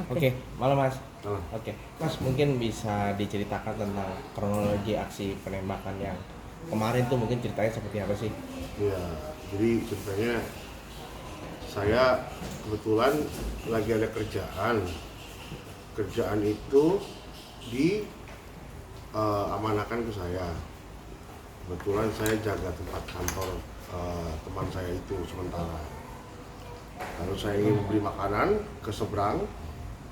Oke, malam Mas. Nah, Oke, Mas mungkin bisa diceritakan tentang kronologi aksi penembakan yang kemarin tuh mungkin ceritanya seperti apa sih? ya, jadi ceritanya saya kebetulan lagi ada kerjaan. Kerjaan itu di amanahkan ke saya. Kebetulan saya jaga tempat kantor teman saya itu sementara. Lalu saya ingin beli makanan ke seberang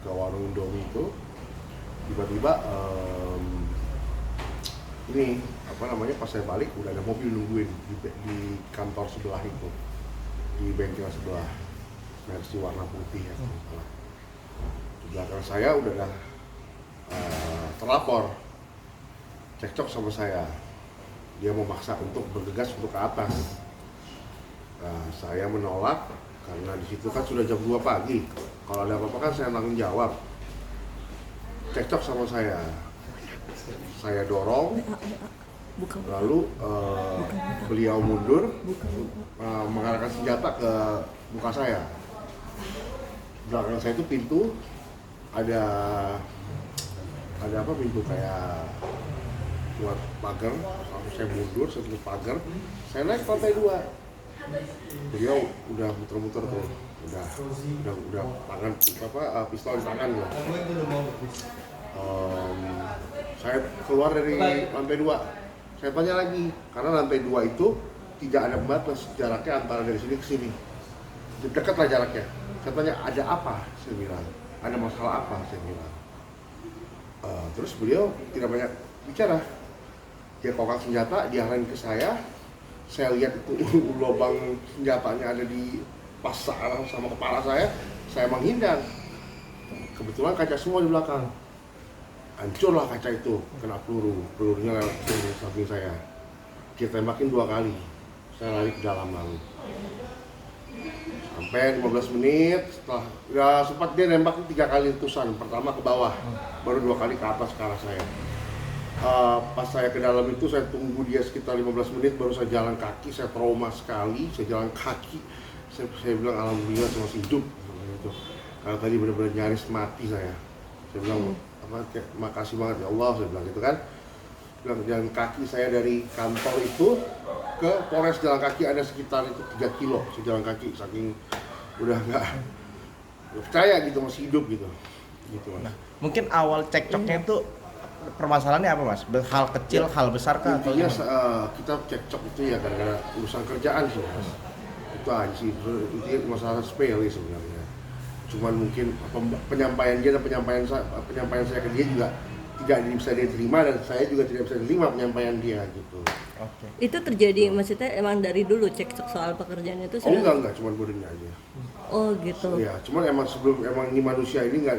ke warung Indomie itu. Tiba-tiba ini apa namanya, pas saya balik udah ada mobil nungguin di kantor sebelah itu, di bengkel sebelah, Mercy warna putih ya kalau nggak salah. Di belakang saya udah ada terlapor cekcok sama saya, dia memaksa untuk bergegas untuk ke atas. Nah, saya menolak karena di situ kan sudah jam 2 pagi, kalau ada apa-apa kan saya tanggung jawab. Cekcok sama saya dorong, lalu beliau mundur, mengarahkan senjata ke muka saya. Belakang saya itu pintu, ada apa, pintu kayak buat pagar. Lalu saya mundur, saya tutup pagar, saya naik ke lantai 2. Beliau udah muter-muter tuh, udah tangan pistol di tangan ya. Saya keluar dari lantai 2. Saya tanya lagi, karena lantai 2 itu tidak ada batas jaraknya antara dari sini ke sini. Dekat lah jaraknya. Saya tanya, ada apa? Saya bilang, ada masalah apa? Saya bilang. Terus beliau tidak banyak bicara. Dia kokang senjata, diarahin ke saya. Saya lihat itu lubang senjatanya ada di pas sama kepala saya menghindar. Kebetulan kaca semua di belakang. Hancurlah kaca itu, kena pelurunya lewat di samping saya. Dia tembakin 2 kali, saya lari ke dalam lalu. Sampai 15 menit, setelah ya sempat dia nembak 3 kali letusan, pertama ke bawah, baru 2 kali ke atas ke arah saya. Pas saya ke dalam itu, saya tunggu dia sekitar 15 menit, baru saya jalan kaki. Saya trauma sekali, saya jalan kaki. Saya bilang alhamdulillah saya masih hidup gitu. Karena tadi benar-benar nyaris mati saya. Saya bilang makasih banget ya Allah, saya bilang gitu kan. Bilang jalan kaki saya dari kantor itu ke Polres jalan kaki ada sekitar itu 3 kilo. Saya jalan kaki saking udah nggak percaya gitu masih hidup gitu Mas. Nah, mungkin awal cekcoknya itu permasalahannya apa Mas? Hal kecil, hal besar kah? Atau Intinya gimana? kita cekcok itu ya gara-gara urusan kerjaan sih Mas. Itu aja sih, intinya masalah sepele sebenarnya. Cuman mungkin penyampaian dia dan penyampaian saya ke dia juga tidak bisa dia terima, dan saya juga tidak bisa terima penyampaian dia gitu. Oke. Itu terjadi maksudnya emang dari dulu cekcok soal pekerjaan itu Oh sudah? enggak, cuman bodenya aja. Oh gitu. Ya, cuman emang sebelum emang ini manusia ini nggak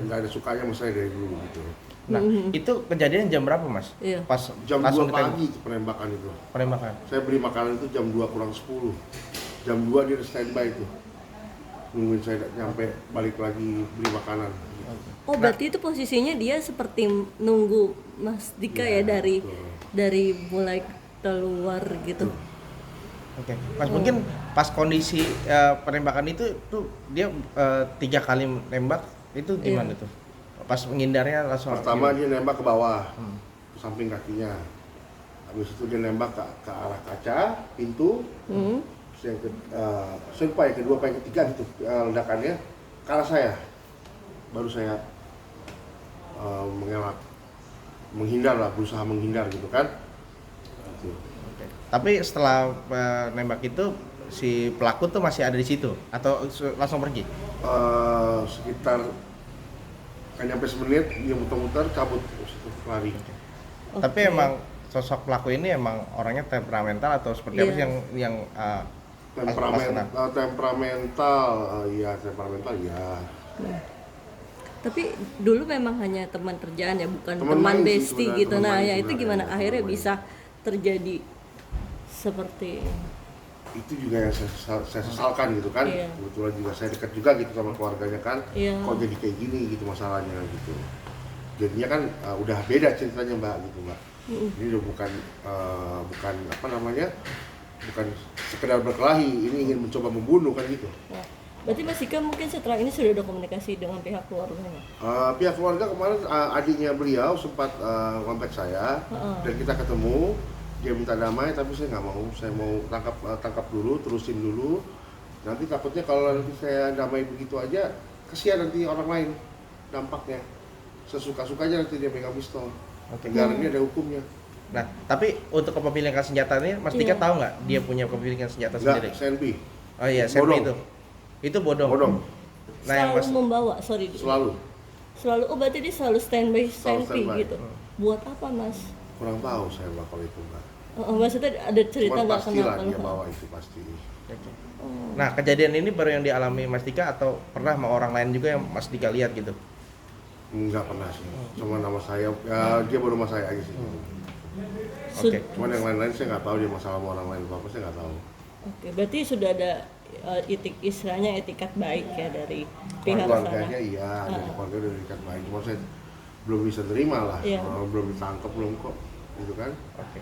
ada sukanya sama saya dari dulu gitu. Nah, itu kejadian jam berapa Mas? Iya. Pas Jam 2 langsung pagi itu penembakan itu. penembakan. Saya beli makanan itu jam 2 kurang 10. Jam 2 dia udah standby itu. Nungguin saya nyampe balik lagi beli makanan. Oh berarti itu posisinya dia seperti nunggu Mas Dika ya, dari betul. mulai keluar gitu. Oke, Mas mungkin pas kondisi penembakan itu tuh dia 3 kali nembak itu gimana tuh? Pas menghindarnya langsung Pertama gimana? dia nembak ke bawah, ke samping kakinya. Habis itu dia nembak ke arah kaca, pintu. Terus yang saya lupa ya, kedua apa yang ketiga gitu, ledakannya ke arah saya. Baru saya mengelak, menghindar lah, berusaha menghindar gitu kan. Gitu. Oke. Tapi setelah nembak itu si pelaku tuh masih ada di situ atau langsung pergi? Sekitar kan nyampe semenit dia muter-muter cabut terus itu lari. Oke. Tapi emang sosok pelaku ini emang orangnya temperamental atau seperti apa sih yang Temperamental ya. Tapi dulu memang hanya teman kerjaan ya, bukan Teman teman main sih bestie sebenarnya, gitu. teman Nah main ya itu sebenarnya, gimana teman akhirnya main. bisa terjadi seperti Itu juga yang saya sesalkan gitu kan. Iya. Kebetulan juga saya dekat juga gitu sama keluarganya kan. Iya. Kok jadi kayak gini gitu masalahnya gitu. Jadinya kan udah beda ceritanya Mbak gitu Mbak. Ini udah bukan bukan sekedar berkelahi, ini ingin mencoba membunuh kan gitu. Berarti Mas Dika mungkin setelah ini sudah ada komunikasi dengan pihak keluarganya? Pihak keluarga kemarin adiknya beliau sempat kontak saya dan kita ketemu. Dia minta damai tapi saya nggak mau. Saya mau tangkap dulu, terusin dulu. Nanti takutnya kalau nanti saya damai begitu aja, kasihan nanti orang lain dampaknya. Sesuka-sukanya nanti dia pegang pistol. Negara ini ada hukumnya. Nah, tapi untuk kepemilikan senjatanya, Mas Dika tahu nggak dia punya kepemilikan senjata sendiri? Enggak, SNP. Oh iya, SNP Bodong. itu bodong. Bodong. Nah, yang Selalu membawa, Selalu. Selalu, oh berarti dia selalu standby standby. gitu. Buat apa Mas? Kurang tahu saya kalau itu enggak. Maksudnya ada cerita Cuman nggak pastilah kenapa? dia bawa itu pasti. Oke. Nah, kejadian ini baru yang dialami Mas Dika atau pernah sama orang lain juga yang Mas Dika lihat gitu? Enggak pernah sih. Cuma nama saya, ya, dia baru sama saya aja sih. Oke. Cuman yang lain-lain saya nggak tahu dia masalah sama orang lain apa saya nggak tahu. Oke, berarti sudah ada istilahnya etikat baik ya dari pihak sana. Keluarganya iya, dari keluarga udah dekat baik. Cuma saya belum bisa terima lah, Iya. belum ditangkap belum kok, gitu kan? Oke.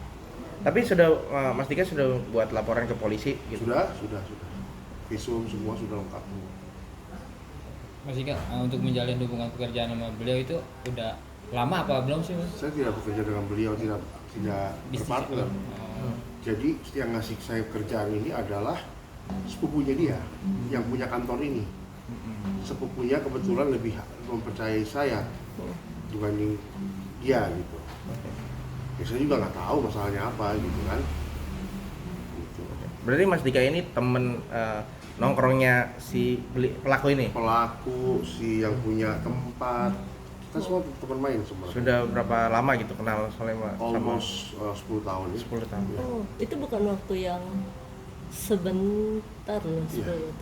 Tapi sudah Mas Dika sudah buat laporan ke polisi gitu? Sudah. Visum semua sudah lengkap. Mas Dika, untuk menjalin hubungan pekerjaan sama beliau itu udah lama apa belum sih Mas? Saya tidak bekerja dengan beliau, tidak berpartner. Jadi yang ngasih saya kerjaan ini adalah sepupunya dia yang punya kantor ini. Sepupunya kebetulan lebih mempercayai saya dibanding dia gitu. Ya saya juga nggak tahu masalahnya apa gitu kan. Gitu. Berarti Mas Dika ini temen nongkrongnya si pelaku ini? Pelaku, si yang punya tempat, kita semua teman main sebenarnya. Sudah berapa lama gitu kenal sama Almost 10 tahun ya. 10 tahun. Oh, itu bukan waktu yang sebentar loh, 10 Iya. tahun.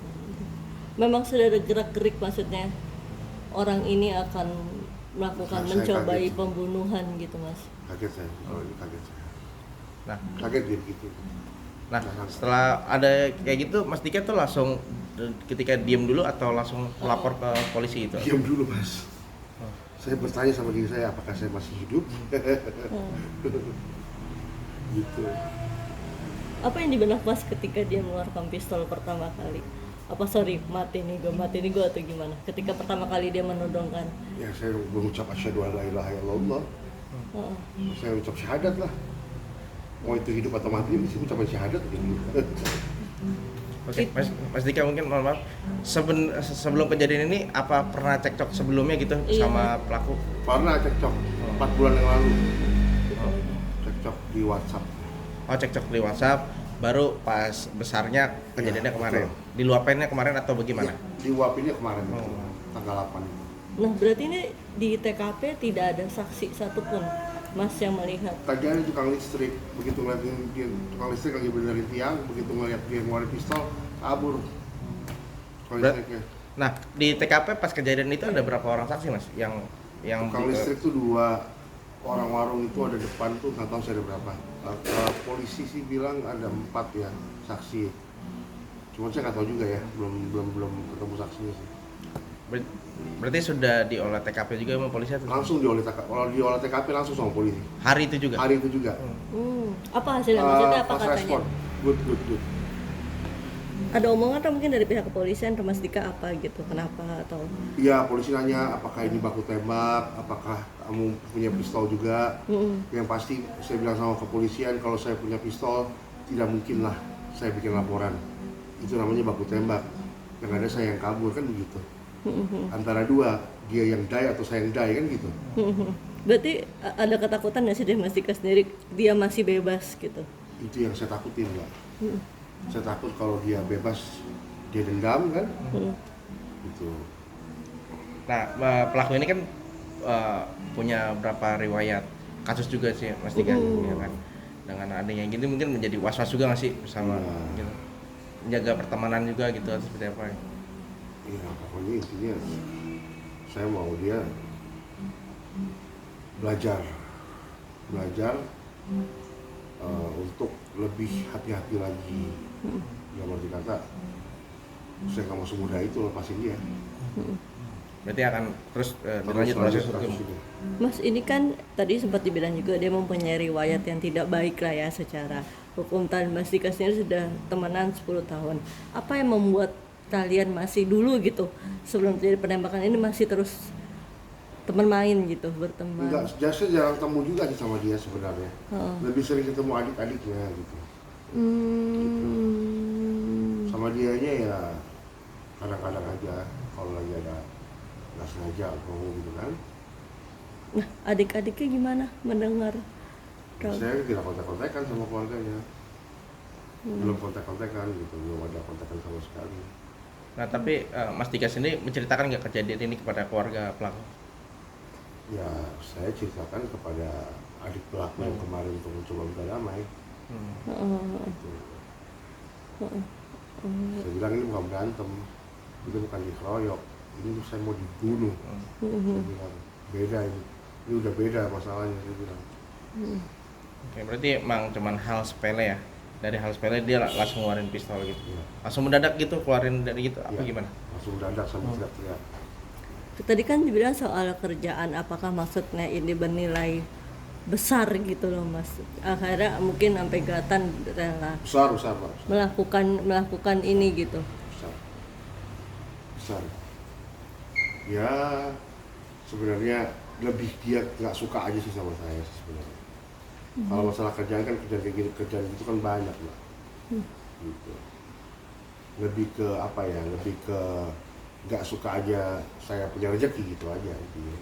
Memang sudah ada gerak-gerik maksudnya orang ini akan melakukan Saya mencobai kaget. pembunuhan gitu Mas. Kaget saya, kalau ini kaget saya. Nah, Kaget dia gitu. nah setelah ada kayak gitu Mas Dika tuh langsung ketika diem dulu atau langsung lapor ke polisi gitu? Diam dulu mas. Saya bertanya sama diri saya apakah saya masih hidup. Gitu. Apa yang di benak Mas ketika dia mengeluarkan pistol pertama kali? Mati nih gue atau gimana? Ketika pertama kali dia menodongkan. Ya saya mengucap asyhadu an la ilaha illallah. Saya ucap syahadat lah. Mau itu hidup atau mati, sih ucapan syahadat gitu. Oke, Mas Dika mungkin mohon maaf sebelum kejadian ini apa pernah cekcok sebelumnya gitu Iya. sama pelaku? Pernah cekcok 4 bulan yang lalu. Cekcok di WhatsApp. Oh, cekcok di WhatsApp baru pas besarnya kejadiannya Iya, kemarin. betul. Diluapinnya kemarin atau bagaimana? Ya, diuapinnya kemarin itu, Oh. tanggal 8 itu. Nah berarti ini di TKP tidak ada saksi satupun Mas yang melihat. Tadi ada tukang listrik, begitu ngeliatin dia tukang listrik lagi benerin tiang, begitu ngeliat dia ngeluarin pistol, kabur. Tukang listriknya. Nah, di TKP pas kejadian itu ada berapa orang saksi Mas yang Tukang listrik tuh 2, orang warung itu ada depan tuh, nggak tahu saya ada berapa. Polisi sih bilang ada 4 ya saksi. Cuman saya nggak tahu juga ya, belum ketemu saksinya sih. berarti sudah diolah TKP juga sama polisi atau? Langsung diolah TKP, kalau diolah TKP langsung sama polisi. Hari itu juga? Hari itu juga. Apa hasilnya? Maksudnya apa Fast katanya? respon, good. Ada omongan atau mungkin dari pihak kepolisian ke Mas Dika apa gitu? Kenapa atau? Iya, polisi nanya apakah ini baku tembak, apakah kamu punya pistol juga. Yang pasti saya bilang sama kepolisian kalau saya punya pistol tidak mungkin lah saya bikin laporan. Itu namanya baku tembak. Yang ada saya yang kabur kan begitu. Antara dua, dia yang die atau saya yang die kan gitu. Berarti ada ketakutan nggak sih dari Mas Dika sendiri dia masih bebas gitu? Itu yang saya takutin Mbak. Saya takut kalau dia bebas dia dendam kan. Gitu. Nah, pelaku ini kan punya berapa riwayat kasus juga sih Mas Dika, ya kan? Dengan adanya gini mungkin menjadi was-was juga nggak sih sama gitu. Menjaga pertemanan juga gitu atau seperti apa? Ya pokoknya intinya saya mau dia belajar untuk lebih hati-hati lagi. Yang berarti kata saya nggak mau semudah itu lepasin dia. Berarti akan terus berlanjut proses hukum. ini. Mas ini kan tadi sempat dibilang juga dia mempunyai riwayat yang tidak baik lah ya secara hukum. Dan Mas Dika sendiri sudah temenan 10 tahun. Apa yang membuat kalian masih dulu gitu sebelum terjadi penembakan ini masih terus teman main gitu, berteman? Enggak, Justin jarang temu juga sih sama dia sebenarnya. Heeh. Lebih sering ketemu adik-adiknya gitu. Sama dianya ya kadang-kadang aja kalau lagi ada nggak sengaja atau gitu kan. Nah, adik-adiknya gimana mendengar? Saya tidak kontak-kontakan sama keluarganya. Belum kontak-kontakan gitu, belum ada kontakan sama sekali. Nah tapi Mas Dika sendiri menceritakan nggak kejadian ini kepada keluarga pelaku? Ya saya ceritakan kepada adik pelaku yang kemarin untuk mencoba berdamai. Gitu. Saya bilang ini bukan berantem, ini bukan dikeroyok, ini saya mau dibunuh. Saya bilang beda ini udah beda masalahnya, saya bilang. Oke, berarti emang cuman hal sepele ya? Dari hal sepele dia langsung ngeluarin pistol gitu? Iya. Langsung mendadak gitu keluarin dari gitu? Apa Iya, gimana? langsung dadak sama teriak-teriak. Tadi kan dibilang soal kerjaan, apakah maksudnya ini bernilai besar gitu loh Mas? Akhirnya mungkin sampai gatan rela Besar Pak, melakukan ini gitu. besar. Ya sebenarnya lebih dia nggak suka aja sih sama saya sih sebenarnya. Kalau masalah kerjaan kan kerjaan gitu kan banyak lah. Gitu. Lebih ke apa ya? Lebih ke nggak suka aja saya punya rezeki gitu aja intinya.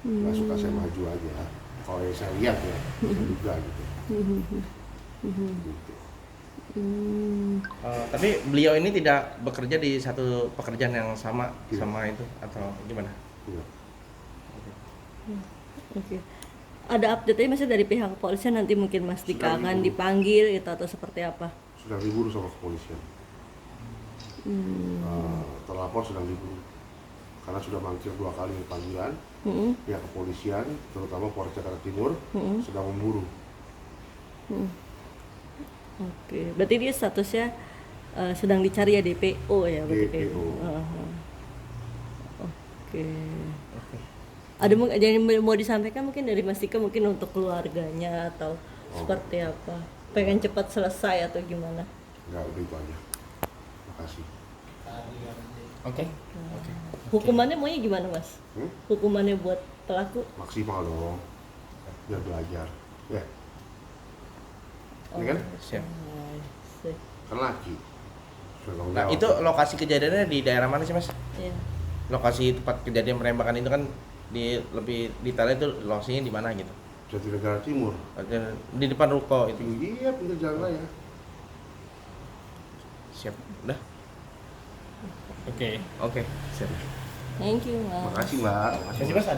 Nggak suka saya maju aja. Kalau yang saya lihat ya, saya juga gitu. Gitu. Tapi beliau ini tidak bekerja di satu pekerjaan yang sama Tidak. sama itu atau gimana? Iya. Oke. Ada update-nya masih dari pihak kepolisian, nanti mungkin Mas Dika Sedang akan diburu. dipanggil itu atau seperti apa? Sudah diburu sama kepolisian. Terlapor sedang diburu karena sudah mangkir 2 kali panggilan. Pihak kepolisian, terutama Polres Jakarta Timur, sedang memburu. Oke, berarti dia statusnya sedang dicari ya, DPO ya berarti? DPO. Oke. Ada yang mau disampaikan mungkin dari Mas Dika mungkin untuk keluarganya atau seperti apa? Pengen cepat selesai atau gimana? Enggak, udah itu aja. Makasih. Oke. Hukumannya maunya gimana Mas? Hukumannya buat pelaku? Maksimal dong, biar belajar. Ya. Ini kan? Siap. Sip. Kan laki. Sudah tanggung Nah jawab. itu lokasi kejadiannya di daerah mana sih Mas? Iya. Lokasi tempat kejadian penembakan itu kan lebih detailnya itu lokasinya di mana gitu? Jatinegara Timur. Di depan ruko itu. Iya, pinggir jalan raya. Siap. Udah. Oke. Oke. Siap. Thank you Mas. Makasih Mbak. Terima kasih Mas.